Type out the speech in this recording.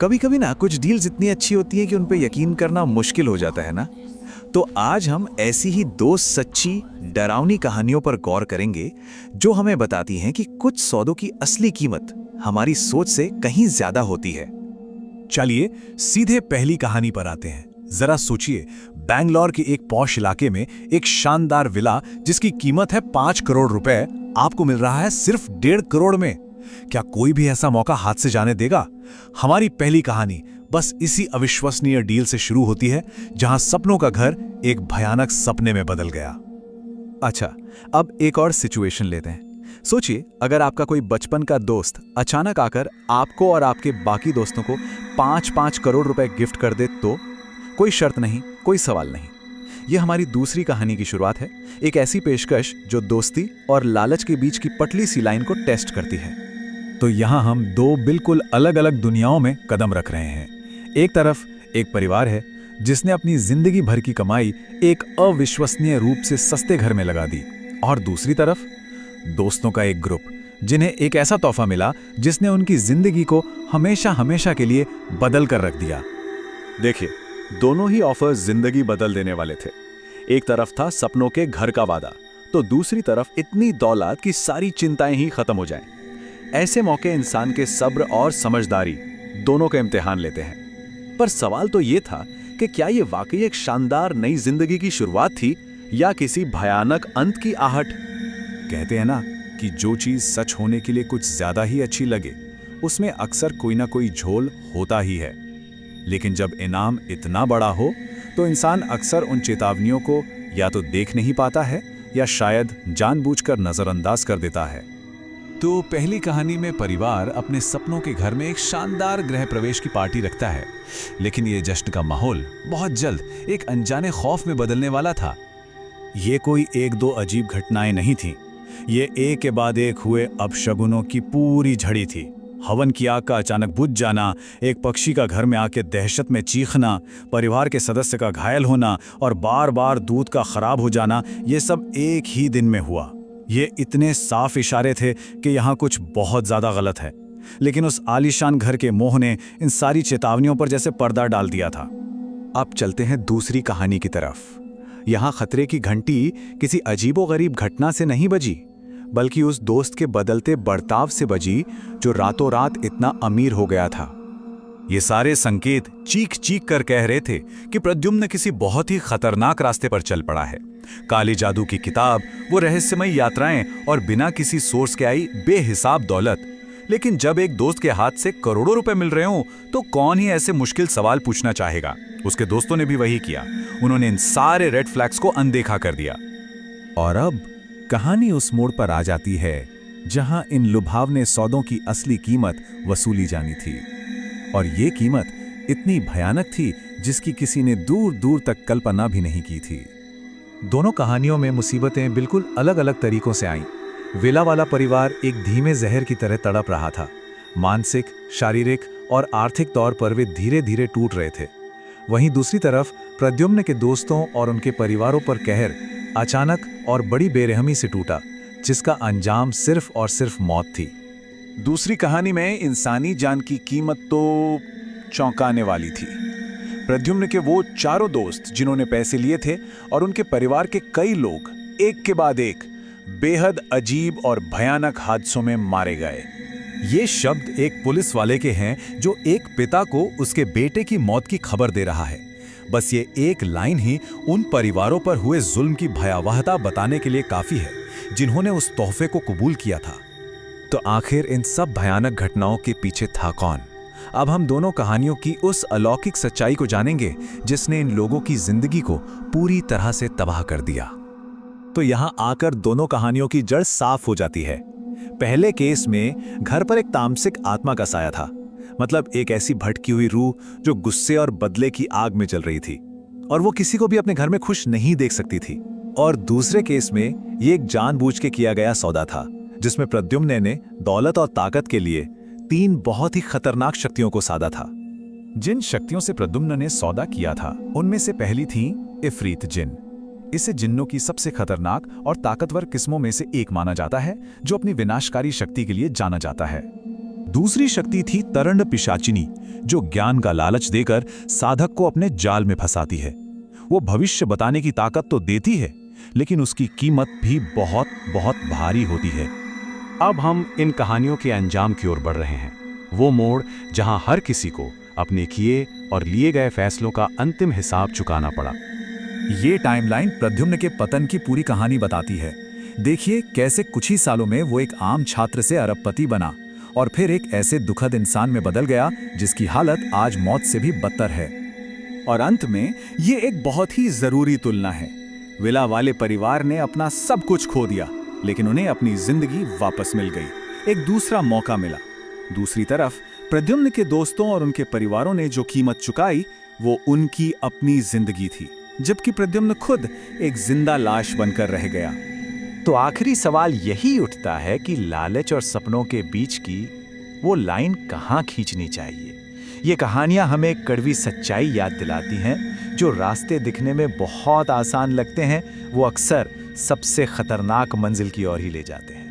कभी कभी ना कुछ डील्स इतनी अच्छी होती है कि उन पे यकीन करना मुश्किल हो जाता है ना। तो आज हम ऐसी ही दो सच्ची डरावनी कहानियों पर गौर करेंगे जो हमें बताती हैं कि कुछ सौदों की असली कीमत हमारी सोच से कहीं ज्यादा होती है। चलिए सीधे पहली कहानी पर आते हैं। जरा सोचिए, बैंगलोर के एक पॉश इलाके में एक शानदार विला जिसकी कीमत है 5 करोड़ रुपए, आपको मिल रहा है सिर्फ 1.5 करोड़ में। क्या कोई भी ऐसा मौका हाथ से जाने देगा? हमारी पहली कहानी बस इसी अविश्वसनीय डील से शुरू होती है, जहां सपनों का घर एक भयानक सपने में बदल गया। अच्छा, अब एक और सिचुएशन लेते हैं। सोचिए, अगर आपका कोई बचपन का दोस्त अचानक आकर आपको और आपके बाकी दोस्तों को 5-5 करोड़ रुपए गिफ्ट कर दे तो? कोई शर्त नहीं, कोई सवाल नहीं। यह हमारी दूसरी कहानी की शुरुआत है, एक ऐसी पेशकश जो दोस्ती और लालच के बीच की पतली सी लाइन को टेस्ट करती है। तो यहां हम दो बिल्कुल अलग अलग दुनियाओं में कदम रख रहे हैं। एक तरफ एक परिवार है जिसने अपनी जिंदगी भर की कमाई एक अविश्वसनीय रूप से सस्ते घर में लगा दी, और दूसरी तरफ दोस्तों का एक ग्रुप जिन्हें एक ऐसा तोहफा मिला जिसने उनकी जिंदगी को हमेशा हमेशा के लिए बदल कर रख दिया। देखिए, दोनों ही ऑफर्स जिंदगी बदल देने वाले थे। एक तरफ था सपनों के घर का वादा, तो दूसरी तरफ इतनी दौलत कि सारी चिंताएं ही खत्म हो जाएं। ऐसे मौके इंसान के सब्र और समझदारी दोनों का इम्तिहान लेते हैं। पर सवाल तो ये था कि क्या ये वाकई एक शानदार नई जिंदगी की शुरुआत थी या किसी भयानक अंत की आहट? कहते हैं ना कि जो चीज सच होने के लिए कुछ ज्यादा ही अच्छी लगे, उसमें अक्सर कोई ना कोई झोल होता ही है। लेकिन जब इनाम इतना बड़ा हो तो इंसान अक्सर उन चेतावनियों को या तो देख नहीं पाता है या शायद जानबूझकर नजरअंदाज कर देता है। तो पहली कहानी में परिवार अपने सपनों के घर में एक शानदार गृह प्रवेश की पार्टी रखता है, लेकिन ये जश्न का माहौल बहुत जल्द एक अनजाने खौफ में बदलने वाला था। ये कोई एक दो अजीब घटनाएं नहीं थीं, ये एक के बाद एक हुए अपशगुनों की पूरी झड़ी थी। हवन की आग का अचानक बुझ जाना, एक पक्षी का घर में आके दहशत में चीखना, परिवार के सदस्य का घायल होना और बार बार दूध का खराब हो जाना, ये सब एक ही दिन में हुआ। ये इतने साफ इशारे थे कि यहाँ कुछ बहुत ज़्यादा गलत है, लेकिन उस आलीशान घर के मोह ने इन सारी चेतावनियों पर जैसे पर्दा डाल दिया था। अब चलते हैं दूसरी कहानी की तरफ। यहाँ खतरे की घंटी किसी अजीबोगरीब घटना से नहीं बजी, बल्कि उस दोस्त के बदलते बर्ताव से बजी जो रातों रात इतना अमीर हो गया था। ये सारे संकेत चीख चीख कर कह रहे थे कि प्रद्युम्न किसी बहुत ही खतरनाक रास्ते पर चल पड़ा है। काली जादू की किताब, वो रहस्यमयी यात्राएं और बिना किसी सोर्स के आई बेहिसाब दौलत। लेकिन जब एक दोस्त के हाथ से करोड़ों रुपए मिल रहे हों तो कौन ही ऐसे मुश्किल सवाल पूछना चाहेगा? उसके दोस्तों ने भी वही किया। उन्होंने इन सारे रेड फ्लैग्स को अनदेखा कर दिया। और अब कहानी उस मोड़ पर आ जाती है जहां इन लुभावने सौदों की असली कीमत वसूली जानी थी, और ये कीमत इतनी भयानक थी जिसकी किसी ने दूर दूर तक कल्पना भी नहीं की थी। दोनों कहानियों में मुसीबतें बिल्कुल अलग अलग तरीकों से आईं। विला वाला परिवार एक धीमे जहर की तरह तड़प रहा था। मानसिक, शारीरिक और आर्थिक तौर पर वे धीरे धीरे टूट रहे थे। वहीं दूसरी तरफ प्रद्युम्न के दोस्तों और उनके परिवारों पर कहर अचानक और बड़ी बेरहमी से टूटा, जिसका अंजाम सिर्फ और सिर्फ मौत थी। दूसरी कहानी में इंसानी जान की कीमत तो चौंकाने वाली थी। प्रद्युम्न के वो चारों दोस्त जिन्होंने पैसे लिए थे और उनके परिवार के कई लोग एक के बाद एक बेहद अजीब और भयानक हादसों में मारे गए। ये शब्द एक पुलिस वाले के हैं जो एक पिता को उसके बेटे की मौत की खबर दे रहा है। बस ये एक लाइन ही उन परिवारों पर हुए जुल्म की भयावहता बताने के लिए काफी है जिन्होंने उस तोहफे को कबूल किया था। तो आखिर इन सब भयानक घटनाओं के पीछे था कौन? अब हम दोनों कहानियों की उस अलौकिक सच्चाई को जानेंगे जिसने इन लोगों की जिंदगी को पूरी तरह से तबाह कर दिया। तो यहाँ आकर दोनों कहानियों की जड़ साफ हो जाती है। पहले केस में घर पर एक तामसिक आत्मा का साया था, मतलब एक ऐसी भटकी हुई रूह जो गुस्से और बदले की आग में चल रही थी, और वो किसी को भी अपने घर में खुश नहीं देख सकती थी। और दूसरे केस में ये एक जानबूझ के किया गया सौदा था, जिसमें प्रद्युम्न ने दौलत और ताकत के लिए 3 बहुत ही खतरनाक शक्तियों को साधा था। जिन शक्तियों से प्रद्युम्न ने सौदा किया था उनमें से पहली थी इफरीत जिन। इसे जिन्नों की सबसे खतरनाक और ताकतवर किस्मों में से एक माना जाता है, जो अपनी विनाशकारी शक्ति के लिए जाना जाता है। दूसरी शक्ति थी तरंड पिशाचिनी, जो ज्ञान का लालच देकर साधक को अपने जाल में फंसाती है। वो भविष्य बताने की ताकत तो देती है, लेकिन उसकी कीमत भी बहुत बहुत भारी होती है। अब हम इन कहानियों के अंजाम की ओर बढ़ रहे हैं, वो मोड़ जहां हर किसी को अपने किए और लिए गए फैसलों का अंतिम हिसाब चुकाना पड़ा। ये टाइमलाइन प्रद्युम्न के पतन की पूरी कहानी बताती है। देखिए कैसे कुछ ही सालों में वो एक आम छात्र से अरबपति बना और फिर एक ऐसे दुखद इंसान में बदल गया जिसकी हालत आज मौत से भी बदतर है। और अंत में ये एक बहुत ही जरूरी तुलना है। विला वाले परिवार ने अपना सब कुछ खो दिया, लेकिन उन्हें अपनी जिंदगी वापस मिल गई, एक दूसरा मौका मिला। दूसरी तरफ प्रद्युम्न के दोस्तों और उनके परिवारों ने जो कीमत चुकाई वो उनकी अपनी जिंदगी थी, जबकि प्रद्युम्न खुद एक जिंदा लाश बनकर रह गया। तो आखिरी सवाल यही उठता है कि लालच और सपनों के बीच की वो लाइन कहाँ खींचनी चाहिए। ये कहानियां हमें कड़वी सच्चाई याद दिलाती हैं, जो रास्ते दिखने में बहुत आसान लगते हैं वो अक्सर सबसे खतरनाक मंजिल की ओर ही ले जाते हैं।